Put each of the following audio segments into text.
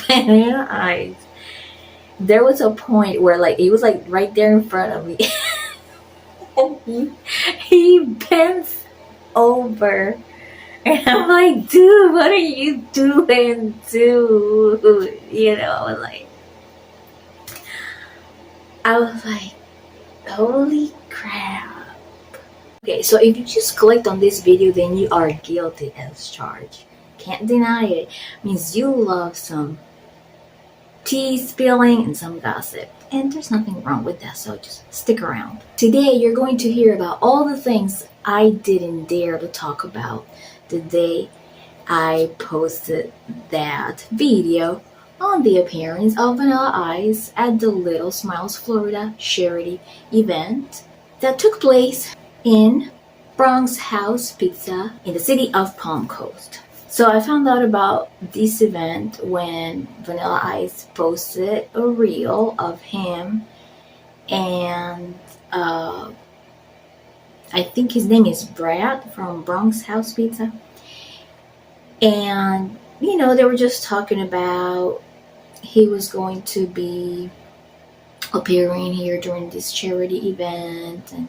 Vanilla Ice, there was a point where like it was like right there in front of me. And he bends over, and I'm like, dude, what are you doing, dude? Like I was like, holy crap. Okay, so if you just clicked on this video, then you are guilty as charged. Can't deny it. Means you love some tea spilling and some gossip. And there's nothing wrong with that, so just stick around. Today, you're going to hear about all the things I didn't dare to talk about the day I posted that video on the appearance of Vanilla Ice at the Little Smiles Florida charity event that took place in Bronx House Pizza in the city of Palm Coast. So I found out about this event when Vanilla Ice posted a reel of him and I think his name is Brad from Bronx House Pizza. And they were just talking about he was going to be appearing here during this charity event, and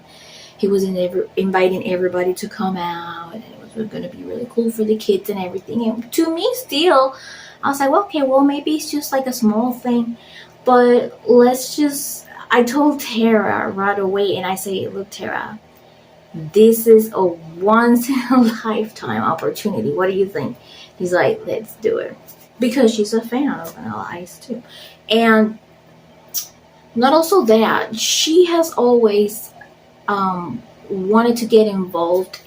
he was inviting everybody to come out, and it was going to be really cool for the kids and everything. And to me, still, I was like, well, okay, well, maybe it's just like a small thing, but I told Tara right away, and I say, look, Tara, this is a once in a lifetime opportunity. What do you think? He's like, let's do it. Because she's a fan of Vanilla Ice too. And not also that, she has always wanted to get involved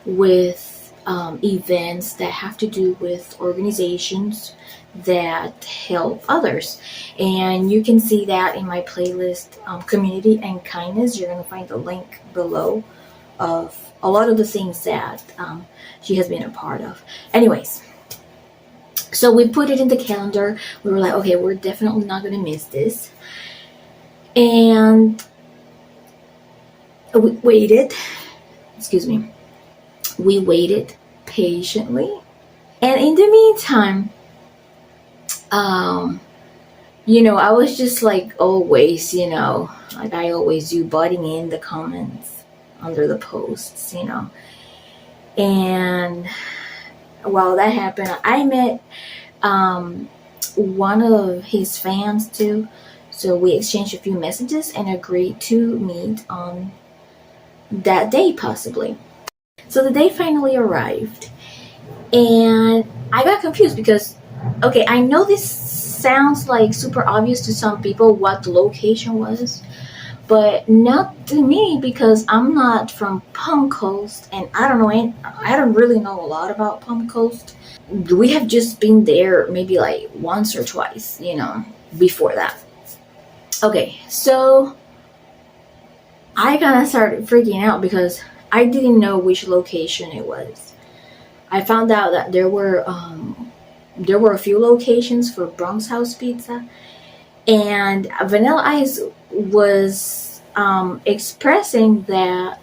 with events that have to do with organizations that help others. And you can see that in my playlist, Community and Kindness. You're going to find the link below of a lot of the things that she has been a part of. Anyways, so we put it in the calendar. We were like, okay, we're definitely not going to miss this. And we waited. We waited patiently. And in the meantime, I was just like always, like I always do, butting in the comments under the posts, And while that happened, I met one of his fans too. So we exchanged a few messages and agreed to meet on that day, possibly. So the day finally arrived, and I got confused because, okay, I know this sounds like super obvious to some people what the location was, but not to me because I'm not from Palm Coast, and I don't really know a lot about Palm Coast. We have just been there maybe like once or twice, before that. Okay, so I kind of started freaking out because I didn't know which location it was. I found out that there were a few locations for Bronx House Pizza, and Vanilla Ice was expressing that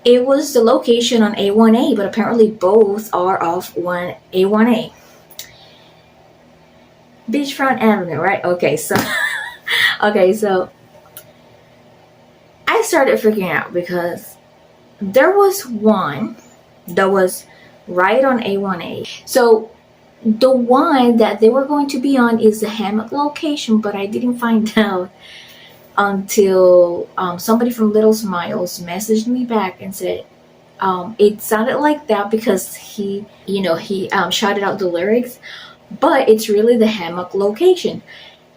it was the location on A1A, but apparently both are off A1A. Beachfront Avenue, right? Okay, so I started freaking out because there was one that was right on A1A. So the one that they were going to be on is the hammock location, but I didn't find out until somebody from Little Smiles messaged me back and said it sounded like that because he shouted out the lyrics, but it's really the hammock location.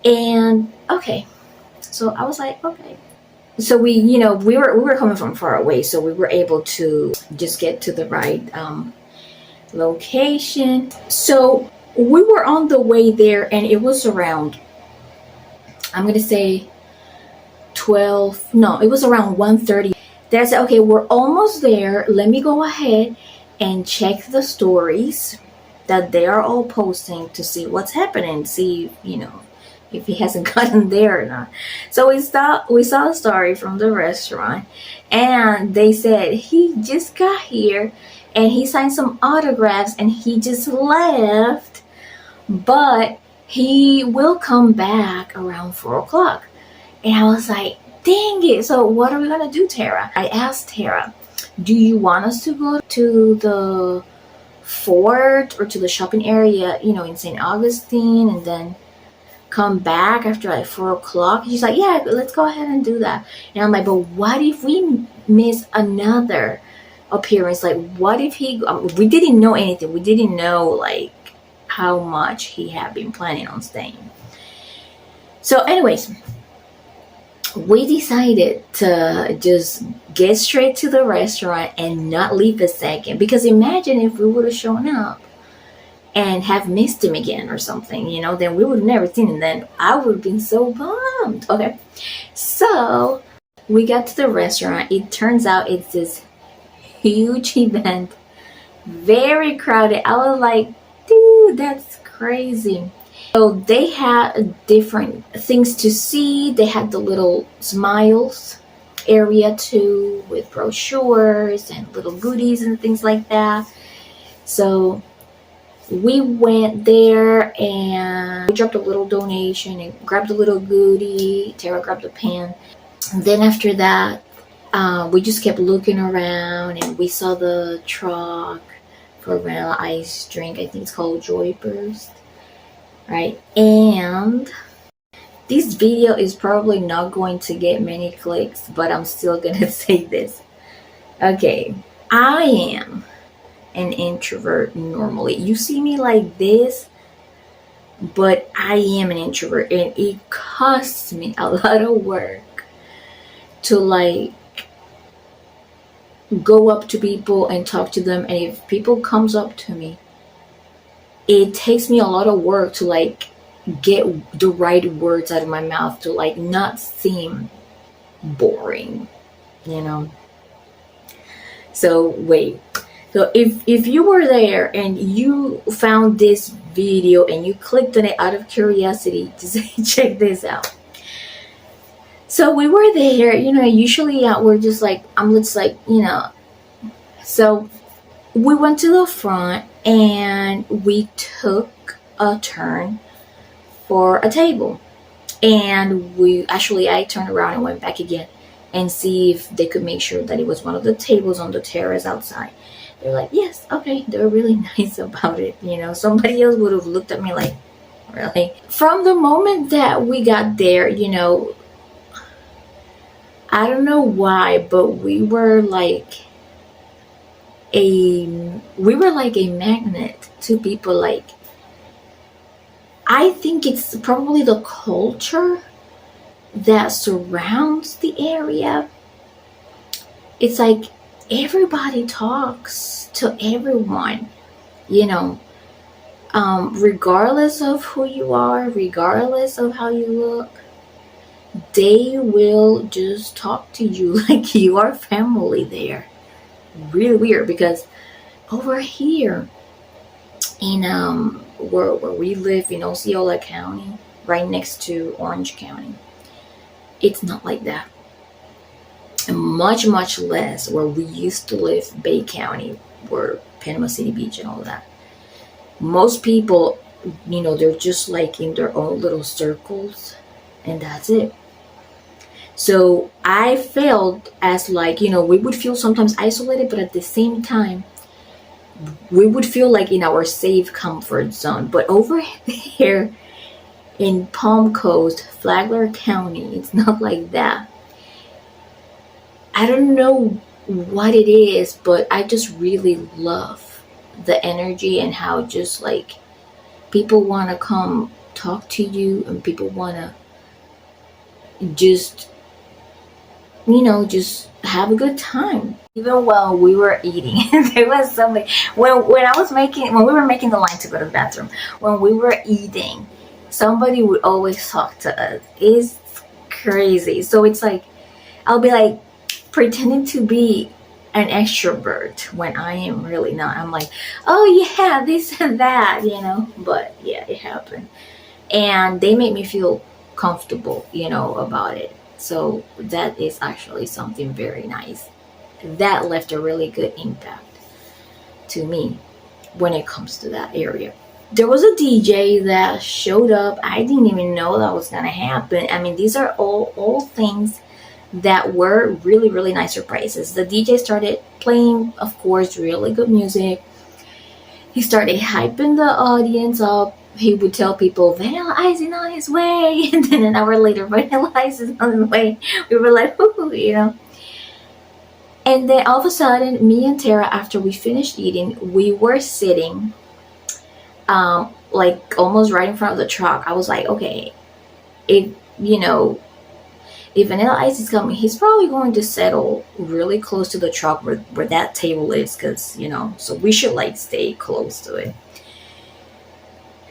And okay, so I was like, okay. So we were coming from far away, so we were able to just get to the right location. So we were on the way there, and it was around, I'm gonna say 12, no, it was around 1:30. Then I said, okay, we're almost there. Let me go ahead and check the stories that they are all posting to see what's happening, see if he hasn't gotten there or not. So we saw a story from the restaurant, and they said he just got here and he signed some autographs and he just left but he will come back around 4 o'clock. And I was like, dang it. So what are we going to do, Tara? I asked Tara, do you want us to go to the fort or to the shopping area, in St. Augustine, and then come back after like 4 o'clock? She's like, yeah, let's go ahead and do that. And I'm like, but what if we miss another appearance? Like, what if we didn't know anything. We didn't know like how much he had been planning on staying. So anyways, we decided to just get straight to the restaurant and not leave a second, because imagine if we would have shown up and have missed him again or something, then we would have never seen him. Then I would have been so bummed. Okay, so we got to the restaurant. It turns out it's this huge event, very crowded. I was like, dude, that's crazy. So they had different things to see. They had the little smiles area too, with brochures and little goodies and things like that. So we went there and we dropped a little donation and grabbed a little goodie. Tara grabbed a pen. And then after that, we just kept looking around, and we saw the truck for vanilla ice drink. I think it's called Joy Burst. Right? And this video is probably not going to get many clicks, but I'm still gonna say this. Okay, I am an introvert normally. You see me like this, but I am an introvert, and it costs me a lot of work to like go up to people and talk to them. And if people comes up to me, it takes me a lot of work to like get the right words out of my mouth to like not seem boring, So wait. So if you were there and you found this video and you clicked on it out of curiosity, just check this out. So we were there, usually we're just like, so we went to the front and we took a turn for a table. And I turned around and went back again and see if they could make sure that it was one of the tables on the terrace outside. They're like, yes, okay. They're really nice about it. Somebody else would have looked at me like, really? From the moment that we got there, I don't know why, but we were like a magnet to people. Like, I think it's probably the culture that surrounds the area. It's like everybody talks to everyone, regardless of who you are, regardless of how you look. They will just talk to you like you are family there. Really weird, because over here in where we live in Osceola County, right next to Orange County, it's not like that. And much less where we used to live, Bay County, where Panama City Beach and all that. Most people, they're just like in their own little circles, and that's it. So I felt as like, we would feel sometimes isolated, but at the same time, we would feel like in our safe comfort zone. But over there in Palm Coast, Flagler County, it's not like that. I don't know what it is, but I just really love the energy and how just like people want to come talk to you, and people want to just just have a good time. Even while we were eating, there was somebody, when we were making the line to go to the bathroom, when we were eating, somebody would always talk to us. It's crazy. So it's like, I'll be like pretending to be an extrovert when I am really not. I'm like, oh yeah, this and that, but yeah, it happened. And they make me feel comfortable, about it. So that is actually something very nice. That left a really good impact to me when it comes to that area. There was a DJ that showed up. I didn't even know that was gonna happen. I mean, these are all things that were really really nice surprises. The DJ started playing, of course, really good music. He started hyping the audience up. He would tell people Vanilla Ice is on his way, and then an hour later, Vanilla Ice is on his way. We were like, ooh, you know. And then all of a sudden, me and Tara, after we finished eating, we were sitting, like almost right in front of the truck. I was like, okay, if you know, if Vanilla Ice is coming, he's probably going to settle really close to the truck where that table is, because so we should like stay close to it.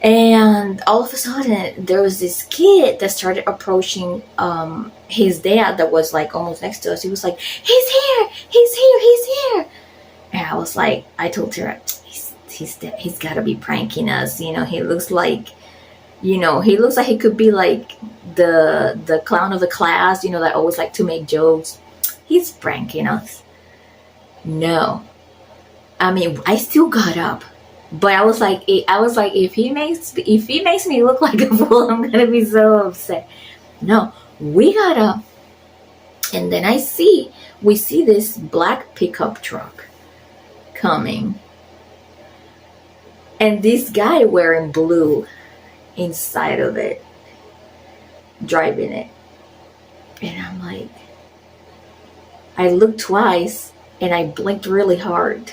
And all of a sudden, there was this kid that started approaching his dad that was like almost next to us. He was like, "He's here! He's here! He's here!" And I was like, I told her, he's got to be pranking us. He looks like, he looks like he could be like the clown of the class. That always like to make jokes. He's pranking us. No, I mean, I still got up. But I was like, if he makes me look like a fool, I'm gonna be so upset. No, we got up, and then we see this black pickup truck coming, and this guy wearing blue inside of it, driving it, and I'm like, I looked twice, and I blinked really hard.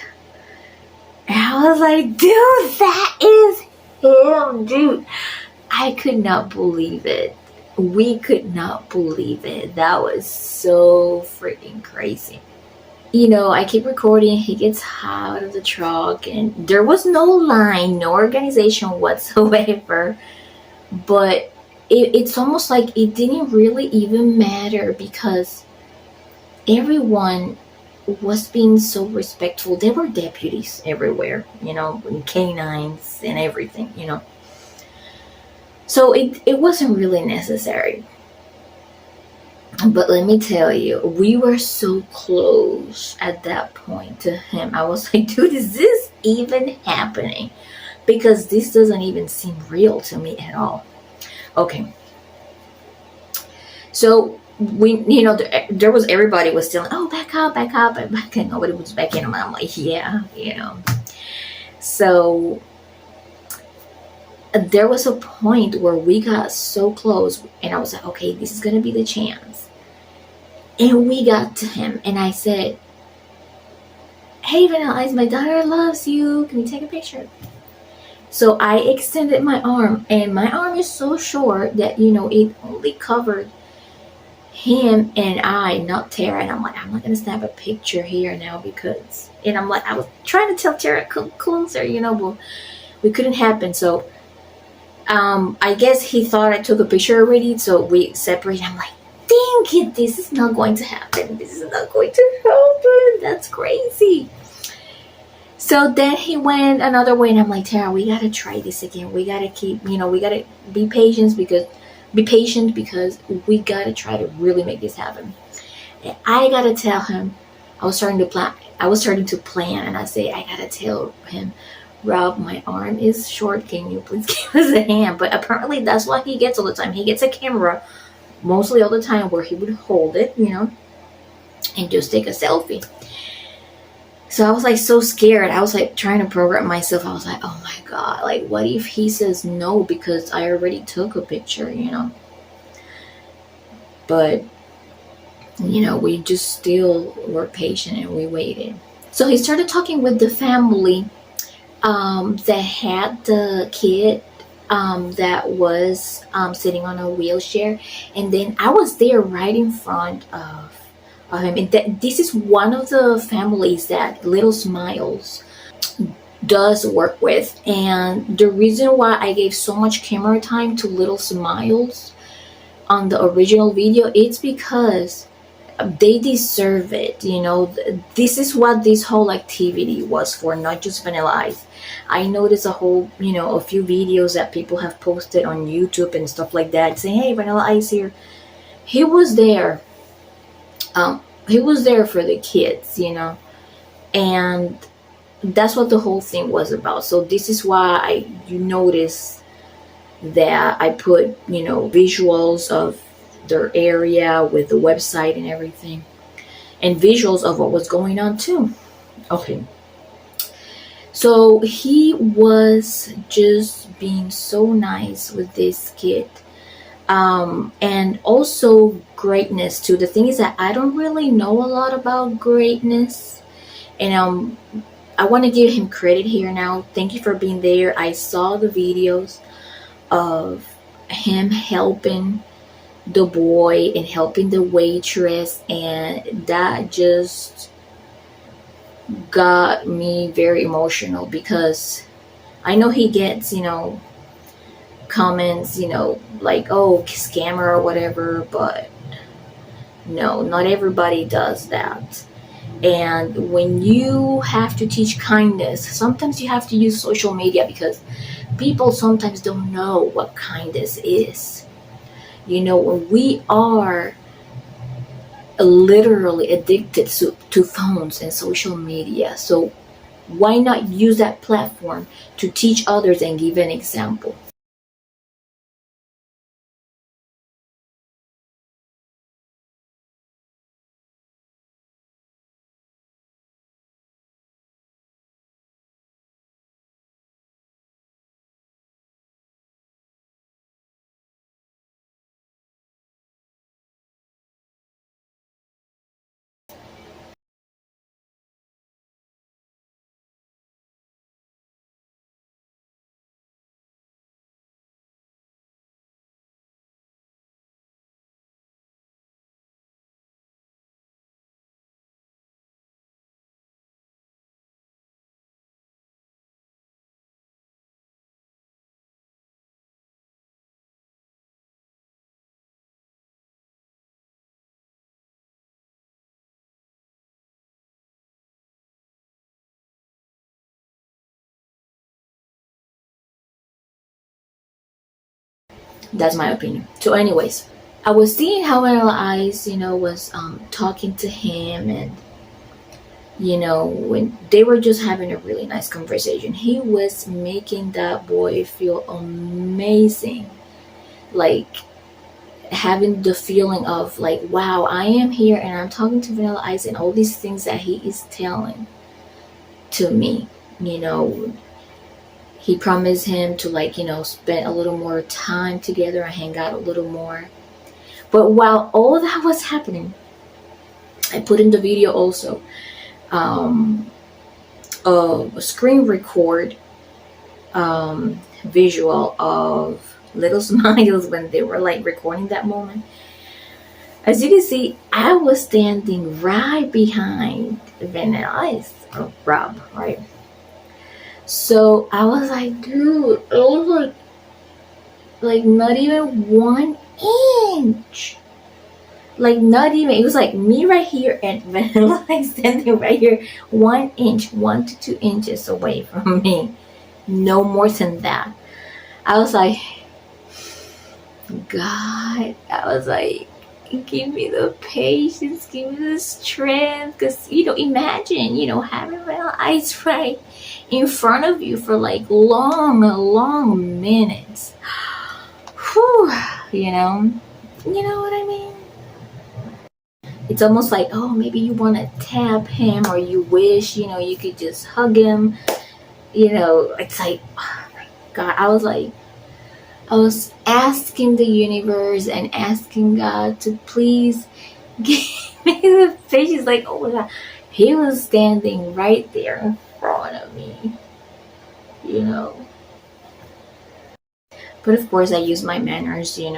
And I was like, dude, that is him, dude. I could not believe it. We could not believe it. That was so freaking crazy. I keep recording. He gets out of the truck, and there was no line, no organization whatsoever. But it's almost like it didn't really even matter, because everyone was being so respectful. There were deputies everywhere, and canines and everything, So it wasn't really necessary. But let me tell you, we were so close at that point to him. I was like, dude, is this even happening? Because this doesn't even seem real to me at all. Okay. So there was, everybody was still, oh, back up, and nobody was backing him. I'm like, yeah. So there was a point where we got so close, and I was like, okay, this is gonna be the chance. And we got to him, and I said, hey, Vanilla Ice, my daughter loves you. Can we take a picture? So I extended my arm, and my arm is so short that it only covered him and I, not Tara. And I'm like, I'm not gonna snap a picture here now, because, and I'm like, I was trying to tell Tara, come closer, but we couldn't happen. So I guess he thought I took a picture already, so we separated. I'm like, dang it, this is not going to happen. That's crazy. So then he went another way, and I'm like, Tara, we gotta try this again. We gotta keep, we gotta be patient, because we gotta try to really make this happen. And I gotta tell him, I was starting to plan, and I say, I gotta tell him, Rob, my arm is short. Can you please give us a hand? But apparently that's what he gets all the time. He gets a camera mostly all the time, where he would hold it, and just take a selfie. So I was like so scared. I was like trying to program myself. I was like, oh my God, like what if he says no because I already took a picture, But, we just still were patient, and we waited. So he started talking with the family that had the kid that was sitting on a wheelchair. And then I was there right in front of him. And this is one of the families that Little Smiles does work with. And the reason why I gave so much camera time to Little Smiles on the original video, it's because they deserve it. This is what this whole activity was for, not just Vanilla Ice. I noticed a few videos that people have posted on YouTube and stuff like that, saying, hey, Vanilla Ice here. He was there. He was there for the kids, and that's what the whole thing was about. So this is why you notice that I put, visuals of their area with the website and everything, and visuals of what was going on too. Okay. So he was just being so nice with this kid. And also greatness too. The thing is that I don't really know a lot about greatness. And I want to give him credit here now. Thank you for being there. I saw the videos of him helping the boy and helping the waitress, and that just got me very emotional because I know he gets, comments, like, oh, scammer or whatever, but no, not everybody does that. And when you have to teach kindness, sometimes you have to use social media because people sometimes don't know what kindness is. When we are literally addicted to phones and social media, so why not use that platform to teach others and give an example? That's my opinion. So anyways, I was seeing how Vanilla Ice, was talking to him, and when they were just having a really nice conversation, he was making that boy feel amazing, like having the feeling of like, wow, I am here and I'm talking to Vanilla Ice, and all these things that he is telling to me. you know he promised him to, like, spend a little more time together and hang out a little more. But while all that was happening, I put in the video also um, a screen record visual of little smiles when they were like recording that moment. As you can see, I was standing right behind Vanilla Ice, or Rob, right? So I was like, dude, it was like not even 1 inch. Like not even, it was like me right here and Vanilla Ice standing right here, 1 inch, 1 to 2 inches away from me. No more than that. I was like, God, I was like, give me the patience, give me the strength. Because, imagine, having Vanilla Ice right in front of you for like long minutes. Whew, you know what I mean? It's almost like, oh, maybe you want to tap him, or you wish, you could just hug him. It's like, oh my God, I was asking the universe and asking God to please give me the patience. Like, oh my God, he was standing right there in front of me, you know. But of course, I used my manners, and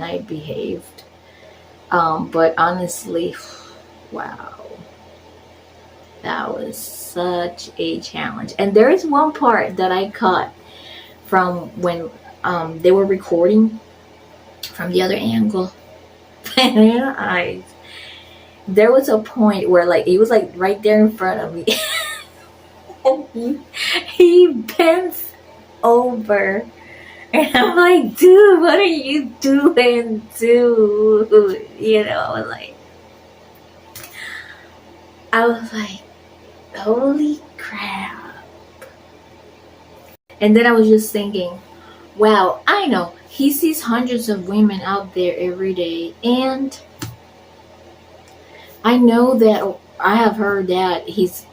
I behaved. But honestly, wow, that was such a challenge. And there is one part that I caught from when they were recording from the other angle. And there was a point where, like, he was like right there in front of me. And he bends over, and I'm like, dude, what are you doing, dude? I was like, holy crap. And then I was just thinking, wow, I know he sees hundreds of women out there every day, and I know that I have heard that he's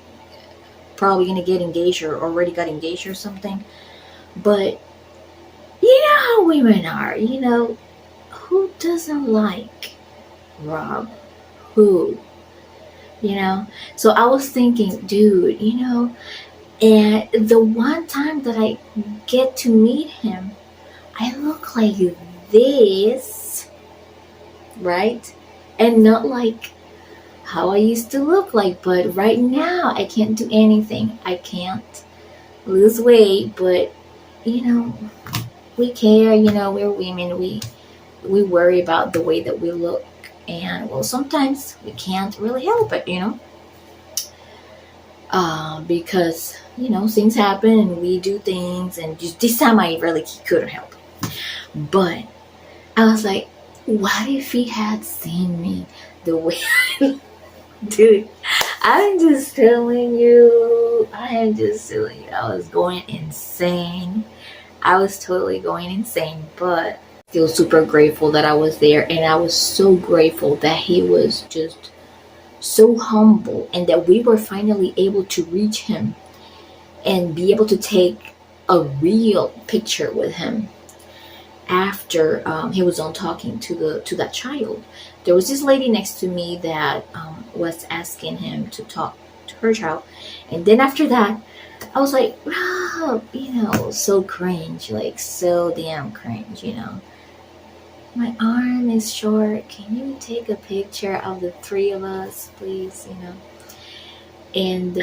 probably gonna get engaged or already got engaged or something. But you know how women are, who doesn't like Rob? Who? So I was thinking, dude, and the one time that I get to meet him, I look like this, right? And not like how I used to look like, but right now I can't do anything. I can't lose weight, but we care, we're women, we worry about the way that we look, and well, sometimes we can't really help it, because things happen and we do things, and just this time I really couldn't help it. But I was like, what if he had seen me the way dude, I'm just telling you, I was going insane. I was totally going insane, but still super grateful that I was there, and I was so grateful that he was just so humble, and that we were finally able to reach him and be able to take a real picture with him after he was on talking to that child. There was this lady next to me that was asking him to talk to her child, and then after that I was like, Rob, so cringe, like so damn cringe, my arm is short, can you take a picture of the three of us, please, and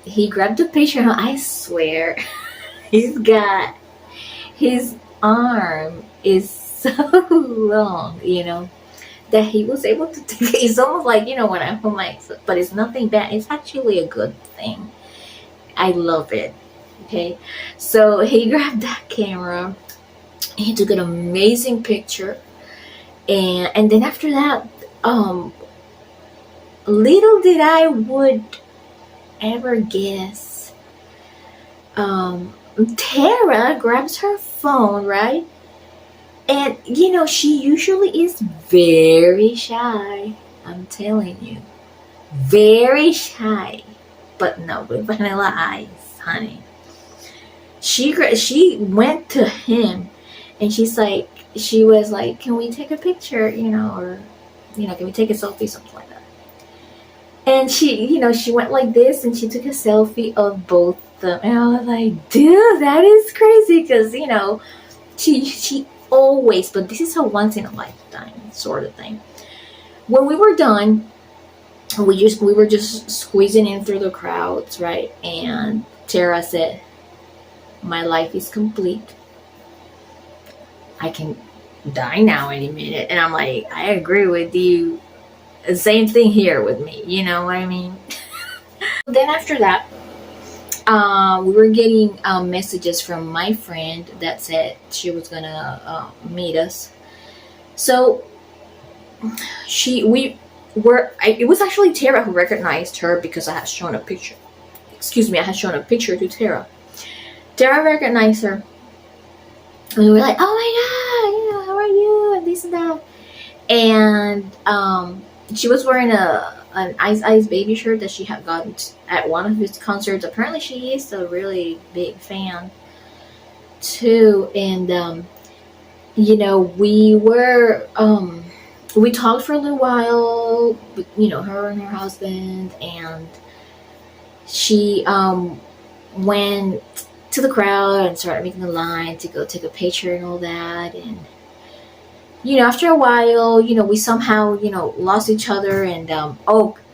he grabbed the picture, and I swear he's got his arm is so long, that he was able to take it. It's almost like, when I'm home, but it's nothing bad. It's actually a good thing. I love it. Okay. So he grabbed that camera, and he took an amazing picture. And then after that, little did I would ever guess, Tara grabs her phone, right? And she usually is very shy. I'm telling you, very shy. But no, with vanilla eyes, honey. She went to him, and she was like, can we take a picture, or can we take a selfie, something like that. And she went like this, and she took a selfie of both them, and I was like, dude, that is crazy, because she always, but this is a once in a lifetime sort of thing. When we were done, we were just squeezing in through the crowds, right? And Tara said, my life is complete. I can die now any minute. And I'm like, I agree with you. Same thing here with me, you know what I mean? Then after that, we were getting messages from my friend that said she was gonna meet us. So it was actually Tara who recognized her, because I had shown a picture. I had shown a picture to Tara. Tara recognized her, and we were like, oh my god, how are you, and this and that. And she was wearing an Ice Baby shirt that she had gotten at one of his concerts. Apparently she is a really big fan too. And we talked for a little while, her and her husband, and she went to the crowd and started making a line to go take a picture and all that. And after a while, we somehow, lost each other. And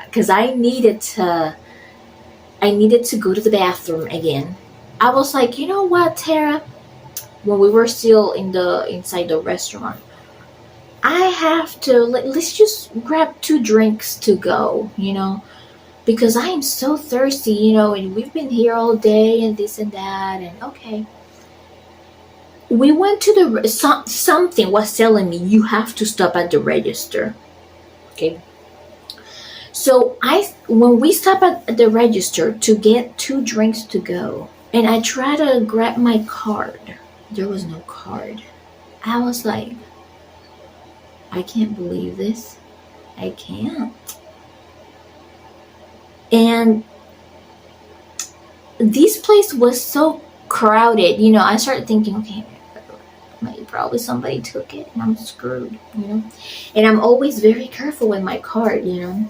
because I needed to go to the bathroom again. I was like, you know what, Tara? When we were still inside the restaurant, I have to let's just grab 2 drinks to go, because I am so thirsty, and we've been here all day and this and that. And okay. We went to something was telling me you have to stop at the register. Okay. So when we stop at the register to get 2 drinks to go, and I try to grab my card, there was no card. I was like, I can't believe this. I can't. And this place was so crowded, I started thinking, okay, maybe probably somebody took it and I'm screwed. And I'm always very careful with my card. And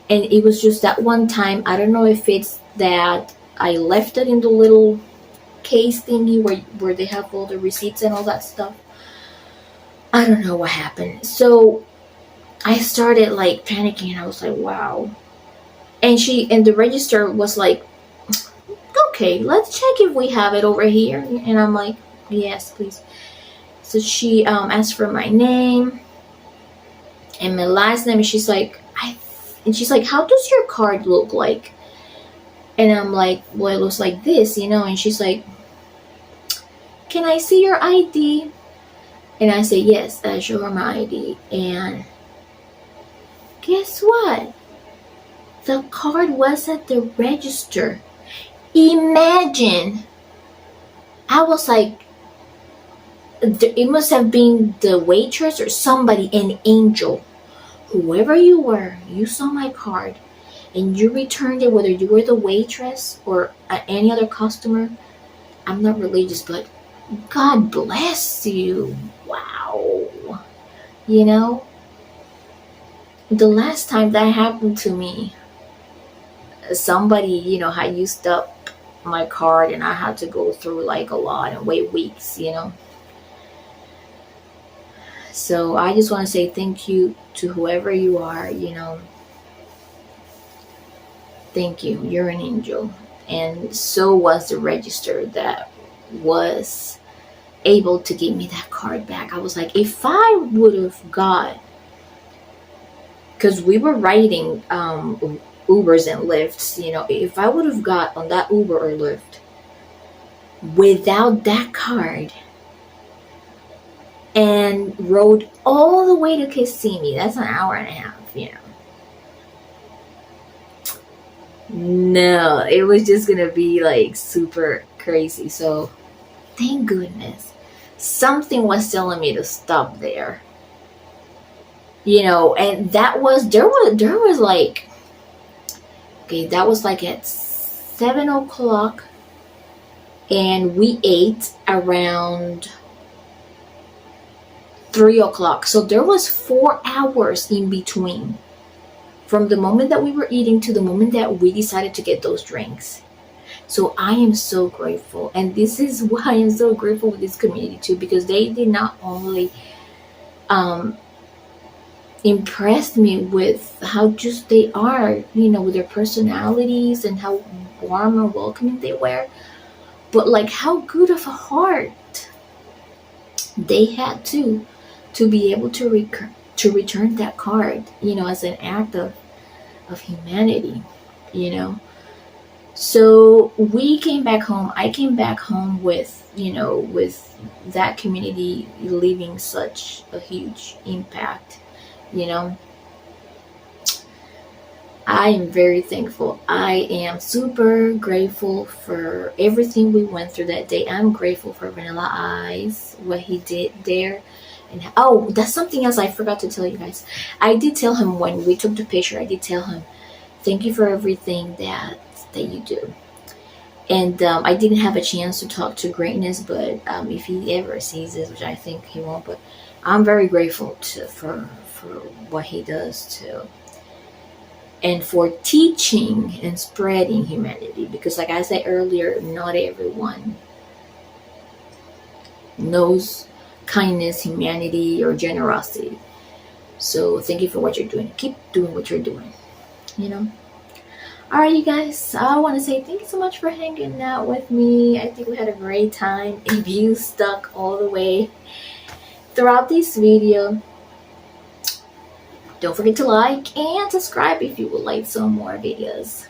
it was just that one time, I don't know if it's that I left it in the little case thingy where they have all the receipts and all that stuff. I don't know what happened. So I started like panicking, and I was like, wow. And the register was like, okay, let's check if we have it over here. And I'm like, yes, please. So she asked for my name and my last name, and she's like, how does your card look like? And I'm like, well, it looks like this, and she's like, can I see your ID? And I say, yes, I show her my ID. And guess what? The card was at the register. Imagine. I was like, it must have been the waitress or somebody, an angel. Whoever you were, you saw my card and you returned it, whether you were the waitress or any other customer. I'm not religious, but God bless you. Wow. The last time that happened to me, somebody, had used up my card and I had to go through like a lot and wait weeks. So I just want to say thank you to whoever you are. Thank you. You're an angel. And so was the register that was able to give me that card back. I was like, if I would have got, because we were riding Ubers and Lyfts, if I would have got on that Uber or Lyft without that card and rode all the way to Kissimmee, that's an hour and a half, No, it was just gonna be like super crazy. So thank goodness something was telling me to stop there. And there was like, okay, that was like at 7 o'clock, and we ate around 3 o'clock. So there was 4 hours in between from the moment that we were eating to the moment that we decided to get those drinks. So I am so grateful. And this is why I am so grateful with this community too, because they did not only impress me with how just they are, with their personalities and how warm and welcoming they were, but like how good of a heart they had to be able to return that card, as an act of humanity, So we came back home. I came back home with, with that community leaving such a huge impact, I am very thankful. I am super grateful for everything we went through that day. I'm grateful for Vanilla Ice, what he did there. And that's something else I forgot to tell you guys. I did tell him when we took the picture, I did tell him, thank you for everything that you do. And I didn't have a chance to talk to Greatness, but if he ever sees this, which I think he won't, but I'm very grateful for what he does too. And for teaching and spreading humanity. Because like I said earlier, not everyone knows kindness, humanity, or generosity. So thank you for what you're doing. Keep doing what you're doing. Alright, you guys, I want to say thank you so much for hanging out with me. I think we had a great time. If you stuck all the way throughout this video, don't forget to like and subscribe if you would like some more videos.